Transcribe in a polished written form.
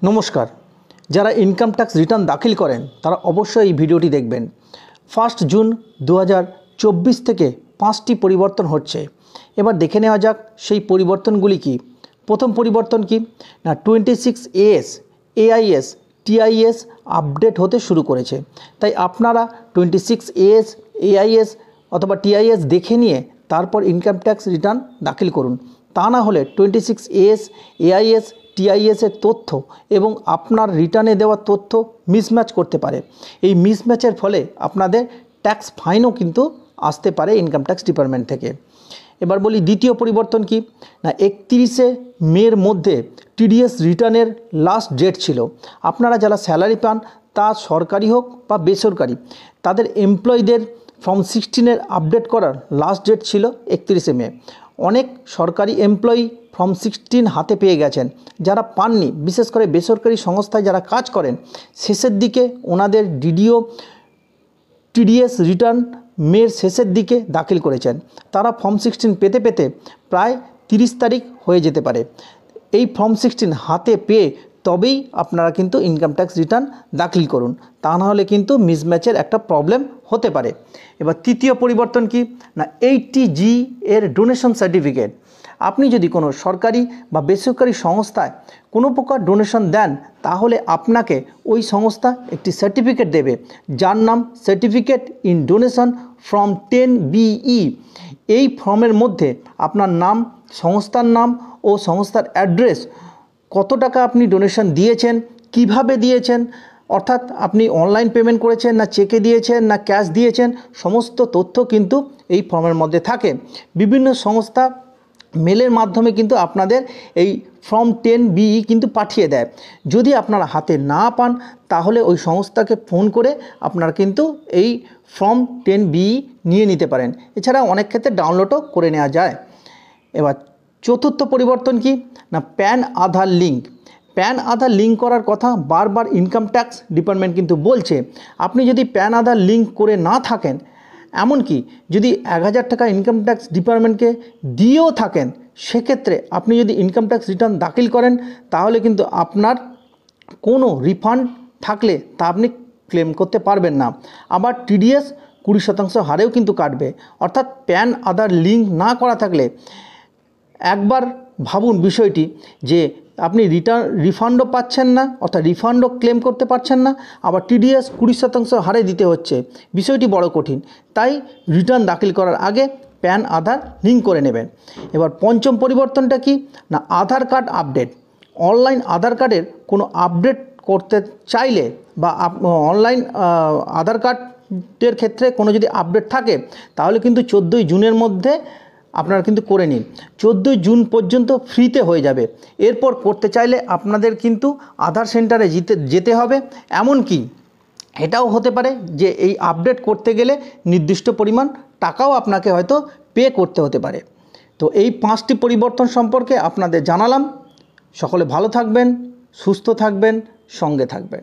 नमस्कार। যারা income tax return দাখিল করেন তারা অবশ্যই এই ভিডিওটি দেখবেন। 1 জুন 2024 থেকে 5টি পরিবর্তন হচ্ছে। এবার দেখে নেওয়া যাক সেই পরিবর্তনগুলি কি। প্রথম পরিবর্তন কি না, 26AS AIS TIS আপডেট হতে শুরু করেছে। তাই আপনারা 26AS AIS অথবা TIS দেখে নিয়ে তারপর ইনকাম ট্যাক্স রিটার্ন দাখিল করুন। তা না হলে 26AS AIS TIS এর তথ্য এবং আপনার রিটার্নে দেওয়া তথ্য মিসম্যাচ করতে পারে। এই মিসম্যাচের ফলে আপনাদের ট্যাক্স ফাইনও কিন্তু আসতে পারে ইনকাম ট্যাক্স ডিপার্টমেন্ট থেকে। এবার বলি দ্বিতীয় পরিবর্তন কি না, 31শে মের মধ্যে TDS রিটার্নের লাস্ট ডেট ছিল। আপনারা যারা স্যালারি পান তা সরকারি হোক বা বেসরকারি, তাদের এমপ্লয়ীদের ফর্ম 16 আপডেট করার লাস্ট ডেট ছিল 31শে মে। অনেক সরকারি এমপ্লয়ি ফর্ম 16 হাতে পেয়ে গেছেন। যারা পাননি, বিশেষ করে বেসরকারি সংস্থায় যারা কাজ করেন, শেষের দিকে ওনাদের TDS রিটার্ন মের শেষের দিকে দাখিল করেছেন। তারা ফর্ম 16 পেতে পেতে প্রায় 30 তারিখ হয়ে যেতে পারে। এই ফর্ম 16 হাতে পেয়ে তবেই আপনারা কিন্তু ইনকাম ট্যাক্স রিটার্ন দাখিল করুন, তা না হলে কিন্তু মিসম্যাচের একটা প্রবলেম হতে পারে। এবার তৃতীয় পরিবর্তন কি না, 80G এর ডোনেশন সার্টিফিকেট। আপনি যদি কোনো সরকারি বা বেসরকারি সংস্থায় কোনো প্রকার ডোনেশন দেন, তাহলে আপনাকে ওই সংস্থা একটি সার্টিফিকেট দেবে, যার নাম certificate in donation from 10BE। এই ফর্মের মধ্যে আপনার নাম, সংস্থার নাম ও সংস্থার অ্যাড্রেস, কত টাকা আপনি ডোনেশন দিয়েছেন, কিভাবে দিয়েছেন, অর্থাৎ আপনি অনলাইন পেমেন্ট করেছেন না চেকে দিয়েছেন না ক্যাশ দিয়েছেন, সমস্ত তথ্য কিন্তু এই ফর্মের মধ্যে থাকে। বিভিন্ন সংস্থা মেলের মাধ্যমে কিন্তু আপনাদের এই ফর্ম 10BE কিন্তু পাঠিয়ে দেয়। যদি আপনারা হাতে না পান, তাহলে ওই সংস্থাকে ফোন করে আপনারা কিন্তু এই ফর্ম 10BE নিয়ে নিতে পারেন। এছাড়া অনেক ক্ষেত্রে ডাউনলোডও করে নেওয়া যায়। এবার চতুর্থ পরিবর্তন কি না, প্যান আধার লিঙ্ক। প্যান আধার লিঙ্ক করার কথা বারবার ইনকাম ট্যাক্স ডিপার্টমেন্ট কিন্তু বলছে। আপনি যদি প্যান আধার লিঙ্ক করে না থাকেন, এমনকি যদি 1000 টাকা ইনকাম ট্যাক্স ডিপার্টমেন্টকে দিয়েও থাকেন, সেক্ষেত্রে আপনি যদি ইনকাম ট্যাক্স রিটার্ন দাখিল করেন, তাহলে কিন্তু আপনার কোনো রিফান্ড থাকলে তা আপনি ক্লেম করতে পারবেন না। আবার TDS 20% হারেও কিন্তু কাটবে। অর্থাৎ প্যান আধার লিঙ্ক না করা থাকলে একবার ভাবুন বিষয়টি, যে আপনি রিফান্ডও পাচ্ছেন না, অর্থাৎ রিফান্ডও ক্লেম করতে পারছেন না, আবার TDS 20% হারে দিতে হচ্ছে। বিষয়টি বড় কঠিন। তাই রিটার্ন দাখিল করার আগে প্যান আধার লিঙ্ক করে নেবেন। এবার পঞ্চম পরিবর্তনটা কি না, আধার কার্ড আপডেট। অনলাইন আধার কার্ডের কোনো আপডেট করতে চাইলে বা অনলাইন আধার কার্ডের ক্ষেত্রে কোনো যদি আপডেট থাকে, তাহলে কিন্তু 14 জুনের মধ্যে আপনারা কিন্তু করে নিন। 14 জুন পর্যন্ত ফ্রিতে হয়ে যাবে। এরপর করতে চাইলে আপনাদের কিন্তু আধার সেন্টারে যেতে হবে। এমনকি এটাও হতে পারে যে এই আপডেট করতে গেলে নির্দিষ্ট পরিমাণ টাকাও আপনাকে হয়তো পে করতে হতে পারে। তো এই 5টি পরিবর্তন সম্পর্কে আপনাদের জানালাম। সকলে ভালো থাকবেন, সুস্থ থাকবেন, সঙ্গে থাকবেন।